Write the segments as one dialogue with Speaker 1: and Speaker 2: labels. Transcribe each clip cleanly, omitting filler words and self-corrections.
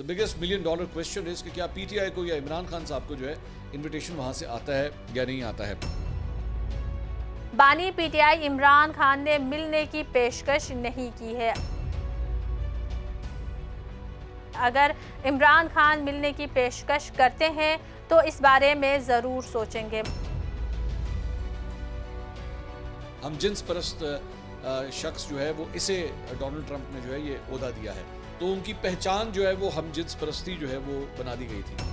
Speaker 1: Biggest million dollar question is कि क्या PTI को या इमरान खान साहब को जो है इनविटेशन वहां से आता है या नहीं आता है।
Speaker 2: बानी पीटीआई इमरान खान ने मिलने की पेशकश नहीं की है। अगर इमरान खान मिलने की पेशकश करते हैं तो इस बारे में ज़रूर सोचेंगे।
Speaker 1: हम जिन्स परस्त शख्स जो है वो इसे डोनाल्ड ट्रंप ने जो है ये ओहदा दिया है, तो उनकी पहचान जो है वो हम जिन्स परस्ती जो है वो बना दी गई थी।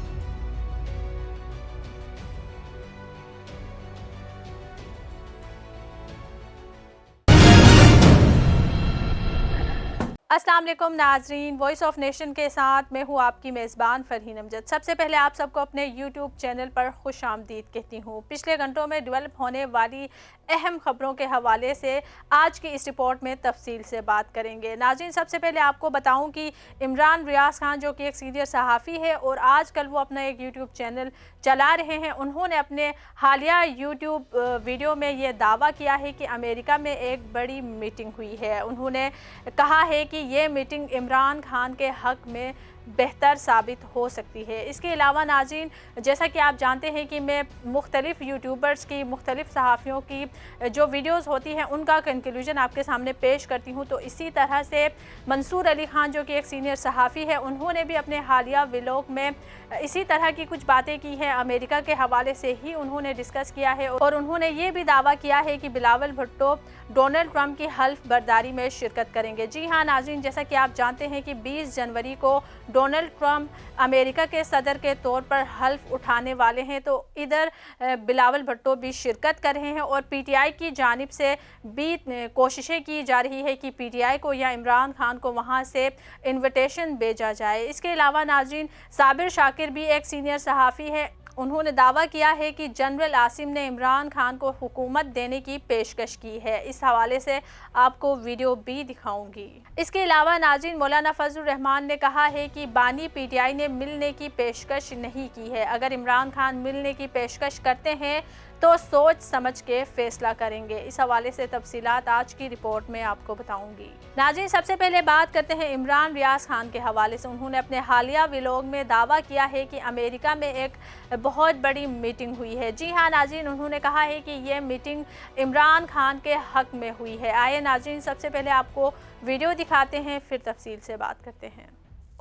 Speaker 2: अस्सलाम वालेकुम नाजरीन, वॉइस ऑफ नेशन के साथ मैं हूँ आपकी मेज़बान फरहीन अमजद। सबसे पहले आप सबको अपने यूट्यूब चैनल पर खुश आमदीद कहती हूँ। पिछले घंटों में डेवलप होने वाली अहम खबरों के हवाले से आज की इस रिपोर्ट में तफसील से बात करेंगे। नाज़रीन, सबसे पहले आपको बताऊँ कि इमरान रियाज खान जो कि एक सीनियर सहाफ़ी है और आजकल वो अपना एक यूट्यूब चैनल चला रहे हैं, उन्होंने अपने हालिया यूट्यूब वीडियो में ये दावा किया है कि अमेरिका में एक बड़ी मीटिंग हुई है। उन्होंने कहा है कि ये मीटिंग इमरान खान के हक में बेहतर साबित हो सकती है। इसके अलावा नाज़रीन, जैसा कि आप जानते हैं कि मैं मुख्तलिफ़ यूट्यूबर्स की, मुख्तलिफ़ सहाफ़ियों की जो वीडियोस होती हैं उनका कंक्लूजन आपके सामने पेश करती हूँ। तो इसी तरह से मंसूर अली खान जो कि एक सीनियर सहाफ़ी है, उन्होंने भी अपने हालिया व्लॉग में इसी तरह की कुछ बातें की हैं। अमेरिका के हवाले से ही उन्होंने डिस्कस किया है और उन्होंने ये भी दावा किया है कि बिलावल भुट्टो डोनाल्ड ट्रंप की हल्फ बर्दारी में शिरकत करेंगे। जी हाँ नाज़रीन, जैसा कि आप जानते हैं कि 20 जनवरी को डोनाल्ड ट्रंप अमेरिका के सदर के तौर पर हल्फ उठाने वाले हैं, तो इधर बिलावल भुट्टो भी शिरकत कर रहे हैं और पीटीआई की जानिब से भी कोशिशें की जा रही है कि पीटीआई को या इमरान खान को वहां से इन्विटेशन भेजा जाए। इसके अलावा नाज़रीन, साबिर शाकिर भी एक सीनियर सहाफ़ी है, उन्होंने दावा किया है कि जनरल आसिम ने इमरान खान को हुकूमत देने की पेशकश की है। इस हवाले से आपको वीडियो भी दिखाऊंगी। इसके अलावा नाज़रीन, मौलाना फजलुर रहमान ने कहा है कि बानी पीटीआई ने मिलने की पेशकश नहीं की है। अगर इमरान खान मिलने की पेशकश करते हैं तो सोच समझ के फैसला करेंगे। इस हवाले से तफसीलात आज की रिपोर्ट में आपको बताऊंगी। नाज़रीन, सबसे पहले बात करते हैं इमरान रियाज खान के हवाले से। उन्होंने अपने हालिया व्लॉग में दावा किया है कि अमेरिका में एक बहुत बड़ी मीटिंग हुई है। जी हाँ नाज़रीन, उन्होंने कहा है कि ये मीटिंग इमरान खान के हक में हुई है। आइए नाज़रीन, सबसे पहले आपको वीडियो दिखाते हैं, फिर तफसील से बात करते हैं।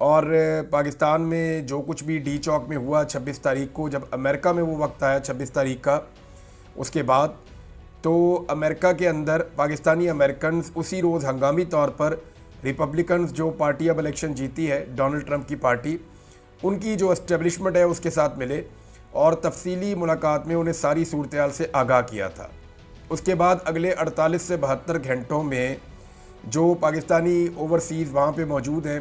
Speaker 3: और पाकिस्तान में जो कुछ भी डी चौक में हुआ 26 तारीख को, जब अमेरिका में वो वक्त आया 26 तारीख का, उसके बाद तो अमेरिका के अंदर पाकिस्तानी अमेरिकन्स उसी रोज़ हंगामी तौर पर रिपब्लिकन्स जो पार्टी अब इलेक्शन जीती है, डोनाल्ड ट्रंप की पार्टी, उनकी जो एस्टेब्लिशमेंट है उसके साथ मिले और तफसीली मुलाकात में उन्हें सारी सूरत हाल से आगाह किया था। उसके बाद अगले 48 से 72 घंटों में जो पाकिस्तानी ओवरसीज़ वहाँ पे मौजूद हैं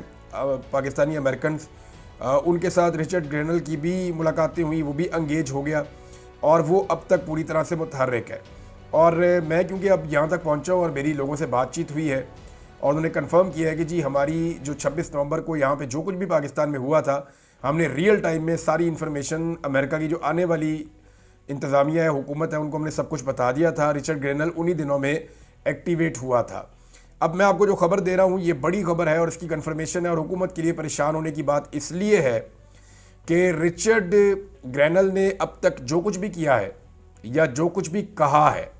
Speaker 3: पाकिस्तानी अमेरिकन्स, उनके साथ रिचर्ड ग्रेनल की भी मुलाकातें हुई, वो भी अंगेज हो गया और वो अब तक पूरी तरह से मुतहर्रिक है। और मैं क्योंकि अब यहाँ तक पहुँचा हूँ और मेरी लोगों से बातचीत हुई है और उन्होंने कंफर्म किया है कि जी हमारी जो 26 नवंबर को यहाँ पे जो कुछ भी पाकिस्तान में हुआ था, हमने रियल टाइम में सारी इन्फॉर्मेशन अमेरिका की जो आने वाली इंतज़ामिया है, हुकूमत है, उनको हमने सब कुछ बता दिया था। रिचर्ड ग्रेनल उन्हीं दिनों में एक्टिवेट हुआ था। अब मैं आपको जो खबर दे रहा हूँ ये बड़ी खबर है और इसकी कंफर्मेशन है और हुकूमत के लिए परेशान होने की बात इसलिए है कि रिचर्ड ग्रेनल ने अब तक जो कुछ भी किया है या जो कुछ भी कहा है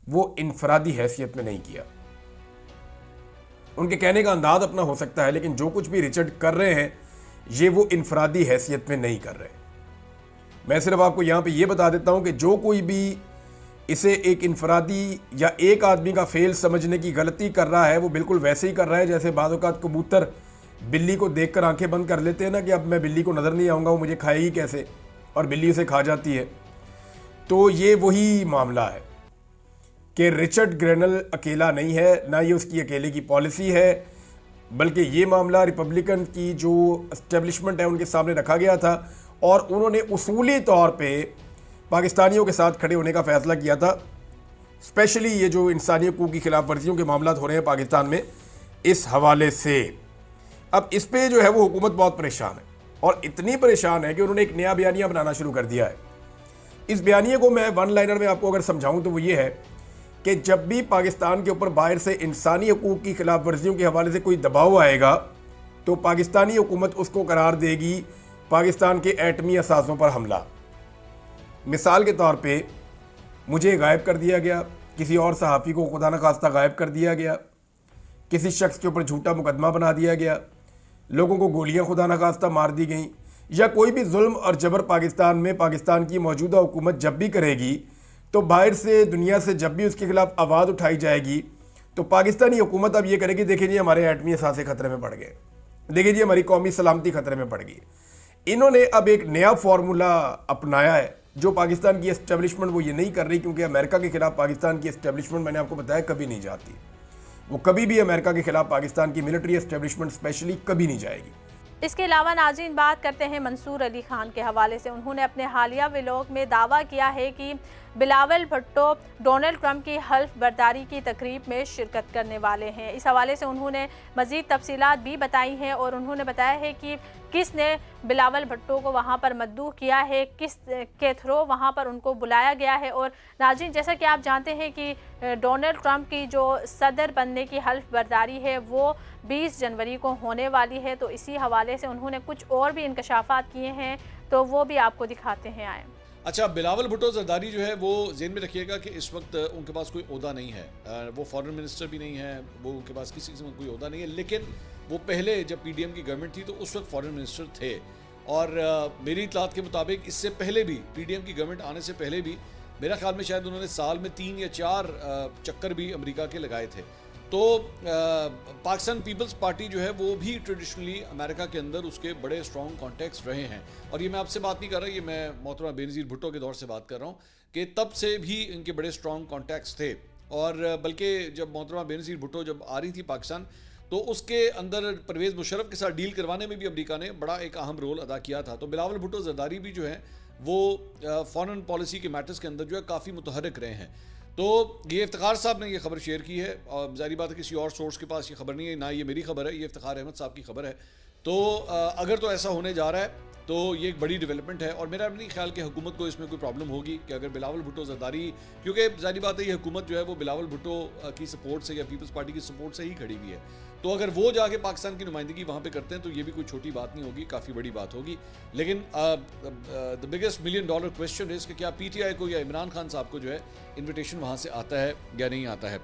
Speaker 3: वो इनफरादी हैसियत में नहीं किया। उनके कहने का अंदाज अपना हो सकता है, लेकिन जो कुछ भी रिचर्ड कर रहे हैं ये वो इनफरादी हैसियत में नहीं कर रहे। मैं सिर्फ आपको यहाँ पे ये बता देता हूँ कि जो कोई भी इसे एक इनफरादी या एक आदमी का फेल समझने की गलती कर रहा है, वो बिल्कुल वैसे ही कर रहा है जैसे बाज़ औक़ात कबूतर बिल्ली को देखकर आंखें बंद कर लेते हैं ना कि अब मैं बिल्ली को नज़र नहीं आऊँगा, वो मुझे खाएगी कैसे, और बिल्ली उसे खा जाती है। तो ये वही मामला है कि रिचर्ड ग्रेनल अकेला नहीं है, ना ये उसकी अकेले की पॉलिसी है, बल्कि ये मामला रिपब्लिकन की जो एस्टेब्लिशमेंट है उनके सामने रखा गया था और उन्होंने उसूली तौर पे पाकिस्तानियों के साथ खड़े होने का फ़ैसला किया था। स्पेशली ये जो इंसानी हकूक़ की खिलाफ वर्जियों के मामला हो रहे हैं पाकिस्तान में, इस हवाले से अब इस पे जो है वो हुकूमत बहुत परेशान है और इतनी परेशान है कि उन्होंने एक नया बयानिया बनाना शुरू कर दिया है। इस बयानिए को मैं वन लाइनर में आपको अगर समझाऊं तो वो ये है कि जब भी पाकिस्तान के ऊपर बाहर से इंसानी हकूक़ की खिलाफ वर्जियों के हवाले से कोई दबाव आएगा तो पाकिस्तानी हुकूमत उसको करार देगी पाकिस्तान के एटमी असासों पर हमला। मिसाल के तौर पे मुझे गायब कर दिया गया, किसी और सहाफ़ी को खुदा न खास्ता गायब कर दिया गया, किसी शख्स के ऊपर झूठा मुकदमा बना दिया गया, लोगों को गोलियां खुदा न खास्ता मार दी गई, या कोई भी जुल्म और जबर पाकिस्तान में पाकिस्तान की मौजूदा हुकूमत जब भी करेगी तो बाहर से दुनिया से जब भी उसके खिलाफ आवाज़ उठाई जाएगी तो पाकिस्तानी हुकूमत अब ये करेगी, देखिए जी हमारे एटमी असासे खतरे में पड़ गए, देखिए जी हमारी कौमी सलामती खतरे में पड़ गई। इन्होंने अब एक नया फार्मूला अपनाया है जो पाकिस्तान की एस्टेब्लिशमेंट वो ये नहीं कर रही, क्योंकि अमेरिका के खिलाफ पाकिस्तान की एस्टेब्लिशमेंट, मैंने आपको बताया, कभी नहीं जाती। वो कभी भी अमेरिका के खिलाफ पाकिस्तान की मिलिट्री एस्टेब्लिशमेंट स्पेशली कभी नहीं जाएगी।
Speaker 2: इसके अलावा नाज़रीन बात करते हैं मंसूर अली खान के हवाले से। उन्होंने अपने हालिया व्लॉग में दावा किया है कि बिलावल भुट्टो डोनाल्ड ट्रंप की हल्फ बर्दारी की तकरीब में शिरकत करने वाले हैं। इस हवाले से उन्होंने मज़ीद तफसीलात भी बताई हैं और उन्होंने बताया है कि किसने बिलावल भुट्टो को वहाँ पर मद्दू किया है, किस के थ्रू वहाँ पर उनको बुलाया गया है। और नाज़रीन जैसा कि आप जानते हैं कि डोनाल्ड ट्रंप की जो सदर बनने की हल्फ बर्दारी है वो 20 जनवरी को होने वाली है, तो इसी हवाले से उन्होंने कुछ और भी इंकशाफात किए हैं, तो वो भी आपको दिखाते हैं। आए
Speaker 1: अच्छा, बिलावल भुट्टो जरदारी जो है वो जेन में रखिएगा कि इस वक्त उनके पास कोई ओहदा नहीं है, वो फॉरेन मिनिस्टर भी नहीं है, वो उनके पास किसी किस्म का कोई ओहदा नहीं है, लेकिन वो पहले जब पीडीएम की गवर्नमेंट थी तो उस वक्त फॉरेन मिनिस्टर थे। और मेरी इतलात के मुताबिक इससे पहले भी, पीडीएम की गवर्नमेंट आने से पहले भी, मेरा ख्याल में शायद उन्होंने साल में 3 या 4 चक्कर भी अमेरिका के लगाए थे। तो पाकिस्तान पीपल्स पार्टी जो है वो भी ट्रेडिशनली अमेरिका के अंदर उसके बड़े स्ट्रॉन्ग कॉन्टेक्ट्स रहे हैं। और ये मैं आपसे बात नहीं कर रहा, ये मैं मोहतरमा बेनज़ीर भुट्टो के दौर से बात कर रहा हूँ कि तब से भी इनके बड़े स्ट्रॉन्ग कॉन्टेक्ट्स थे। और बल्कि जब मोहतरमा बेनज़ीर भुट्टो जब आ रही थी पाकिस्तान तो उसके अंदर परवेज़ मुशर्रफ के साथ डील करवाने में भी अमेरिका ने बड़ा एक अहम रोल अदा किया था। तो बिलावल भुट्टो जरदारी भी जो है वो फॉरेन पॉलिसी के मैटर्स के अंदर जो है काफ़ी मुतहरक रहे हैं। तो ये इफ्तिखार साहब ने ये खबर शेयर की है और ज़ाहिर बात है किसी और सोर्स के पास ये खबर नहीं है, ना ये मेरी खबर है, ये इफ्तिखार अहमद साहब की खबर है। तो अगर तो ऐसा होने जा रहा है तो ये एक बड़ी डेवलपमेंट है और मेरा नहीं ख्याल कि हुकूमत को इसमें कोई प्रॉब्लम होगी कि अगर बिलावल भुट्टो जरदारी, क्योंकि ज़ाहिर बात है ये हुकूमत जो है वो बिलावल भुट्टो की सपोर्ट से या पीपल्स पार्टी की सपोर्ट से ही खड़ी हुई है, तो अगर वो जाके पाकिस्तान की नुमाइंदगी वहाँ पे करते हैं तो ये भी कोई छोटी बात नहीं होगी, काफ़ी बड़ी बात होगी। लेकिन द बिगेस्ट $1 मिलियन क्वेश्चन है कि क्या पीटीआई को या इमरान खान साहब को जो है इन्विटेशन वहाँ से आता है या नहीं आता है।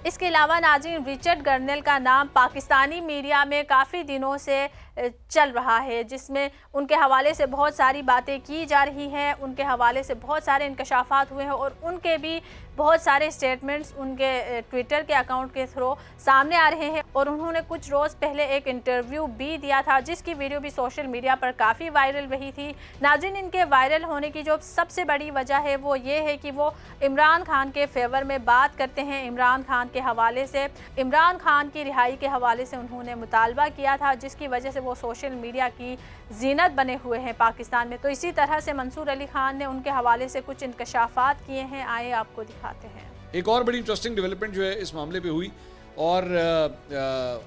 Speaker 2: इसके अलावा नाज़रीन रिचर्ड गर्नेल का नाम पाकिस्तानी मीडिया में काफ़ी दिनों से चल रहा है, जिसमें उनके हवाले से बहुत सारी बातें की जा रही हैं, उनके हवाले से बहुत सारे इंकशाफात हुए हैं और उनके भी बहुत सारे स्टेटमेंट्स उनके ट्विटर के अकाउंट के थ्रू सामने आ रहे हैं। और उन्होंने कुछ रोज़ पहले एक इंटरव्यू भी दिया था जिसकी वीडियो भी सोशल मीडिया पर काफ़ी वायरल रही थी। नाज़रीन इनके वायरल होने की जो सबसे बड़ी वजह है वो ये है कि वो इमरान खान के फेवर में बात करते हैं। इमरान खान के हवाले से, इमरान खान की रिहाई के हवाले से उन्होंने मुतालबा किया था, जिसकी वजह से वो सोशल मीडिया की जीनत बने हुए हैं पाकिस्तान में। तो इसी तरह से मंसूर अली खान ने उनके हवाले से कुछ इंकशाफात किए हैं, आए आपको दिखाते हैं।
Speaker 1: एक और बड़ी इंटरेस्टिंग डेवलपमेंट जो है इस मामले पे हुई और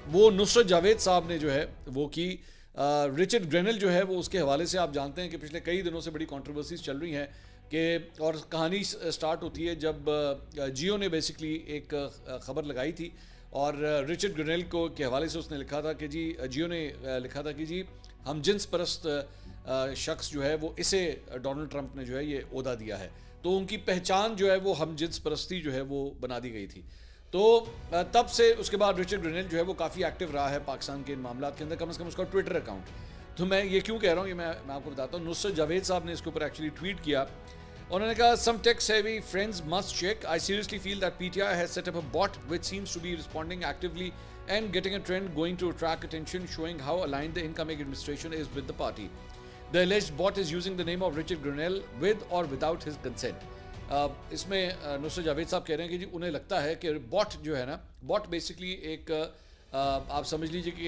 Speaker 1: वो नुसरत जावेद साहब ने जो है वो की रिचर्ड ग्रेनेल जो है वो उसके हवाले से, आप जानते हैं कि पिछले कई दिनों से बड़ी कंट्रोवर्सीज चल रही हैं कि, और कहानी स्टार्ट होती है जब जियो ने बेसिकली एक ख़बर लगाई थी और रिचर्ड ग्रेनेल को के हवाले से उसने लिखा था कि जी, जियो ने लिखा था कि जी हम जिन्स परस्त शख्स जो है वो इसे डोनाल्ड ट्रंप ने जो है ये ओहदा दिया है, तो उनकी पहचान जो है वो हम जिन्स परस्ती जो है वो बना दी गई थी। तो तब से उसके बाद रिचर्ड ग्रेनेल जो है वो काफ़ी एक्टिव रहा है पाकिस्तान के इन मामलों के अंदर, कम से कम उसका ट्विटर अकाउंट। तो मैं ये क्यों कह रहा हूँ, ये मैं आपको बताता हूँ। नुसरत जावेद साहब ने इसके ऊपर एक्चुअली ट्वीट किया, उन्होंने कहा some tech-savvy friends must check. I seriously feel that PTI has set up a bot which seems to be responding actively and getting a trend going to attract attention, showing how aligned the incoming administration is with the party. The alleged bot is using the name of Richard Grenell with or without his consent. इसमें नुसरत जावेद साहब कह रहे हैं कि जी उन्हें लगता है कि बॉट जो है ना, बॉट बेसिकली एक आप समझ लीजिए कि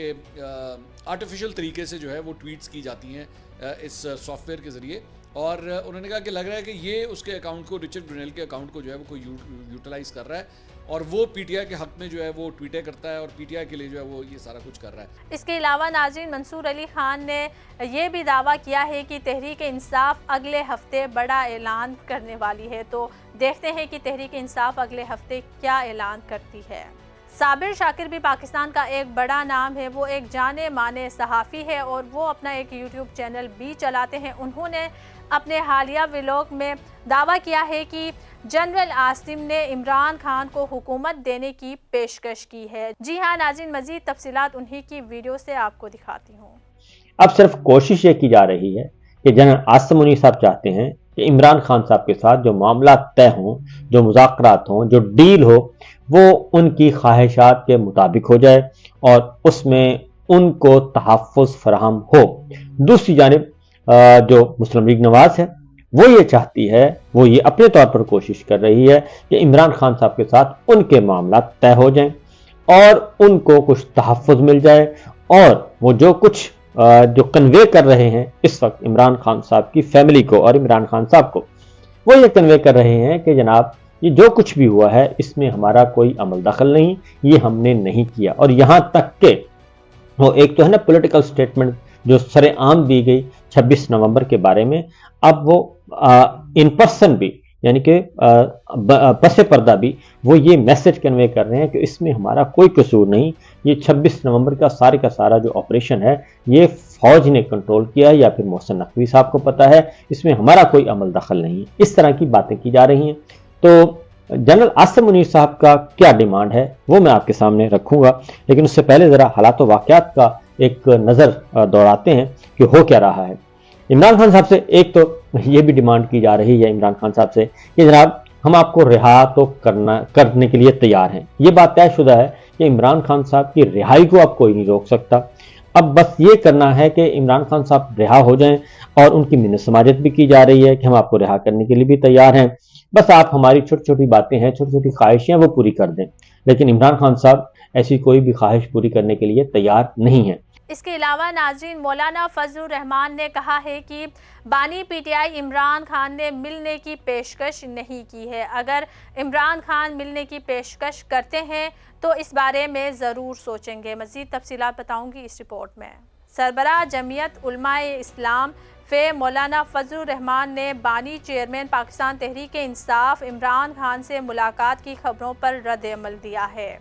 Speaker 1: आर्टिफिशियल तरीके से जो है वो ट्वीट्स की जाती हैं इस सॉफ्टवेयर के ज़रिए। और उन्होंने कहा कि लग रहा है कि ये उसके अकाउंट को, रिचर्ड ग्रेनेल के अकाउंट को जो है वो कोई यूटिलाइज़ कर रहा है और वो पीटीआई के हक में जो है वो ट्वीटें करता है और पीटीआई के लिए जो है वो ये सारा कुछ कर रहा है।
Speaker 2: इसके अलावा नाज़रीन मंसूर अली खान ने ये भी दावा किया है कि तहरीक इंसाफ अगले हफ्ते बड़ा ऐलान करने वाली है। तो देखते हैं कि तहरीक इंसाफ अगले हफ्ते क्या ऐलान करती है। साबिर शाकिर भी पाकिस्तान का एक बड़ा नाम है, वो एक जाने माने सहाफ़ी है और वो अपना एक यूट्यूब चैनल भी चलाते हैं। उन्होंने अपने हालिया व्लॉग में दावा किया है कि जनरल आसिम ने इमरान खान को हुकूमत देने की पेशकश की है। जी हाँ नाज़रीन, मज़ीद तफसीलात उन्हीं की वीडियो से आपको दिखाती हूँ।
Speaker 4: अब सिर्फ कोशिश ये की जा रही है कि जनरल आसिम मुनीर साहब चाहते हैं कि इमरान खान साहब के साथ जो मामला तय हों, जो मुज़ाकरात हों, जो डील हो, वो उनकी ख्वाहिशात के मुताबिक हो जाए और उसमें उनको तहफ़्फ़ुज़ फराहम हो। दूसरी जानिब जो मुस्लिम लीग नवाज है वो ये चाहती है, वो ये अपने तौर पर कोशिश कर रही है कि इमरान खान साहब के साथ उनके मामला तय हो जाएं और उनको कुछ तहफ़्फ़ुज़ मिल जाए और वो जो कुछ जो कन्वे कर रहे हैं इस वक्त इमरान खान साहब की फैमिली को और इमरान खान साहब को, वो ये कन्वे कर रहे हैं कि जनाब ये जो कुछ भी हुआ है इसमें हमारा कोई अमल दखल नहीं, ये हमने नहीं किया। और यहाँ तक के वो एक तो है ना पॉलिटिकल स्टेटमेंट जो सरेआम दी गई 26 नवंबर के बारे में, अब वो इन पर्सन भी यानी कि पसे पर्दा भी वो ये मैसेज कन्वे कर रहे हैं कि इसमें हमारा कोई कसूर नहीं, ये 26 नवंबर का सारा जो ऑपरेशन है ये फौज ने कंट्रोल किया है या फिर मोहसिन नकवी साहब को पता है, इसमें हमारा कोई अमल दखल नहीं है। इस तरह की बातें की जा रही हैं। तो जनरल आसिम मुनीर साहब का क्या डिमांड है वो मैं आपके सामने रखूंगा, लेकिन उससे पहले ज़रा हालात व वाक़यात का एक नज़र दौड़ाते हैं कि हो क्या रहा है। इमरान खान साहब से एक तो ये भी डिमांड की जा रही है इमरान खान साहब से कि जनाब हम आपको रिहा तो करने के लिए तैयार हैं। ये बात तयशुदा है कि इमरान खान साहब की रिहाई को अब कोई नहीं रोक सकता। अब बस ये करना है कि इमरान खान साहब रिहा हो जाएं और उनकी मिन्नत समाजत भी की जा रही है कि हम आपको रिहा करने के लिए भी तैयार हैं, बस आप हमारी छोटी छोटी बातें हैं, छोटी छोटी ख्वाहिशें वो पूरी कर दें। लेकिन इमरान खान साहब ऐसी कोई भी ख्वाहिश पूरी करने के लिए तैयार नहीं है।
Speaker 2: इसके अलावा नाज़रीन, मौलाना फजलुर रहमान ने कहा है कि बानी पीटीआई इमरान खान ने मिलने की पेशकश नहीं की है। अगर इमरान खान मिलने की पेशकश करते हैं तो इस बारे में ज़रूर सोचेंगे। मज़ीद तफसीलात बताऊंगी इस रिपोर्ट में। सरबराह जमीयत उलमाए इस्लाम फ़े मौलाना फजलुर रहमान ने बानी चेयरमैन पाकिस्तान तहरीक इंसाफ इमरान खान से मुलाकात की खबरों पर रद्द अमल दिया है।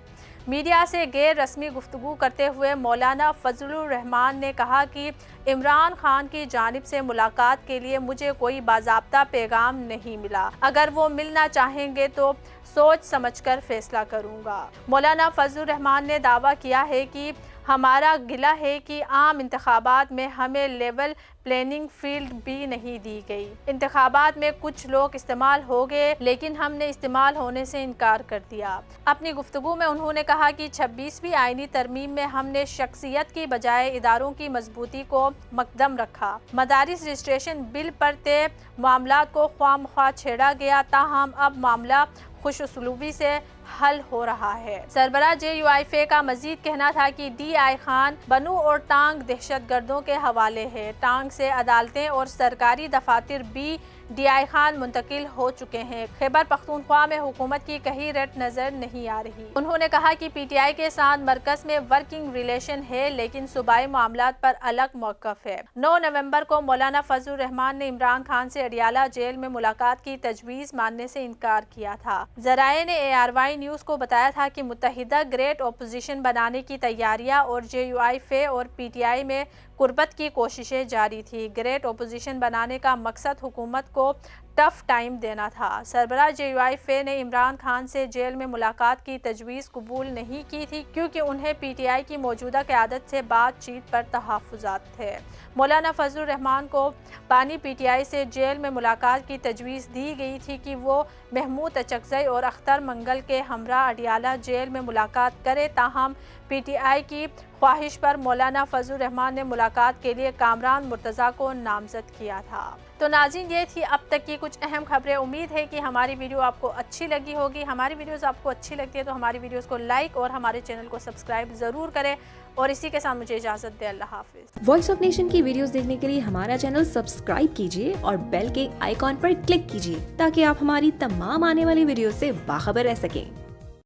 Speaker 2: मीडिया से गैर रस्मी गुफ्तगू करते हुए मौलाना फजलुर रहमान ने कहा कि इमरान खान की जानिब से मुलाकात के लिए मुझे कोई बाज़ाब्ता पैगाम नहीं मिला। अगर वो मिलना चाहेंगे तो सोच समझकर फैसला करूंगा। मौलाना फजलुर रहमान ने दावा किया है कि हमारा गिला है कि आम इंतखाबात में हमें लेवल प्लेनिंग फील्ड भी नहीं दी गई। इंतखाबात में कुछ लोग इस्तेमाल हो गए लेकिन हमने इस्तेमाल होने से इनकार कर दिया। अपनी गुफ्तगू में उन्होंने कहा कि 26वीं आईनी तरमीम में हमने शख्सियत की बजाय इदारों की मजबूती को मकदम रखा। मदारिस रजिस्ट्रेशन बिल पर तय मामला को ख्वामख्वाह छेड़ा गया, ताहम अब मामला खुश उसलूबी से हल हो रहा है। सरबराह JUIF का मजीद कहना था कि DI खान बनू और टांग दहशत गर्दों के हवाले है। टांग से अदालतें और सरकारी दफातर भी DI खान मुंतकिल हो चुके हैं। खैबर पख्तूनख्वा में हुकूमत की कहीं रट नजर नहीं आ रही। उन्होंने कहा कि PTI के साथ मरकज में वर्किंग रिलेशन है लेकिन सूबाई मामलात पर अलग मौक़िफ़ है। 9 नवंबर को मौलाना फजलुर रहमान ने इमरान खान से अडियाला जेल में मुलाकात की तजवीज़ मानने से इनकार किया था। ज़राए ने ARY न्यूज़ को बताया था कि मुत्तहिदा ग्रेट अपोजिशन बनाने की तैयारियां और JUIF और PTI में कुर्बत की कोशिशें जारी थी। ग्रेट अपोजिशन बनाने का मकसद हुकूमत को टफ टाइम देना था। सरबराह JUIF ने इमरान खान से जेल में मुलाकात की तजवीज़ कबूल नहीं की थी क्योंकि उन्हें PTI की मौजूदा क़यादत से बातचीत पर तहफ़्फ़ुज़ात थे। मौलाना फजलुर रहमान को बानी PTI से जेल में मुलाकात की तजवीज़ दी गई थी कि वो महमूद अचकज़ई और अख्तर मंगल के हमरा अडियाला जेल में मुलाकात करे, ताहम PTI की ख्वाहिश पर मौलाना फजलुर रहमान ने मुलाकात के लिए कामरान मुर्तज़ा को नामज़द किया था। तो नाज़रीन, ये थी अब तक की कुछ अहम खबरें। उम्मीद है कि हमारी वीडियो आपको अच्छी लगी होगी। हमारी वीडियोस आपको अच्छी लगती है तो हमारी वीडियोस को लाइक और हमारे चैनल को सब्सक्राइब ज़रूर करें और इसी के साथ मुझे इजाज़त दें। अल्लाह हाफ़िज़।
Speaker 5: वॉइस ऑफ नेशन की वीडियोस देखने के लिए हमारा चैनल सब्सक्राइब कीजिए और बेल के आइकॉन पर क्लिक कीजिए ताकि आप हमारी तमाम आने वाली वीडियो से बाखबर रह सकें।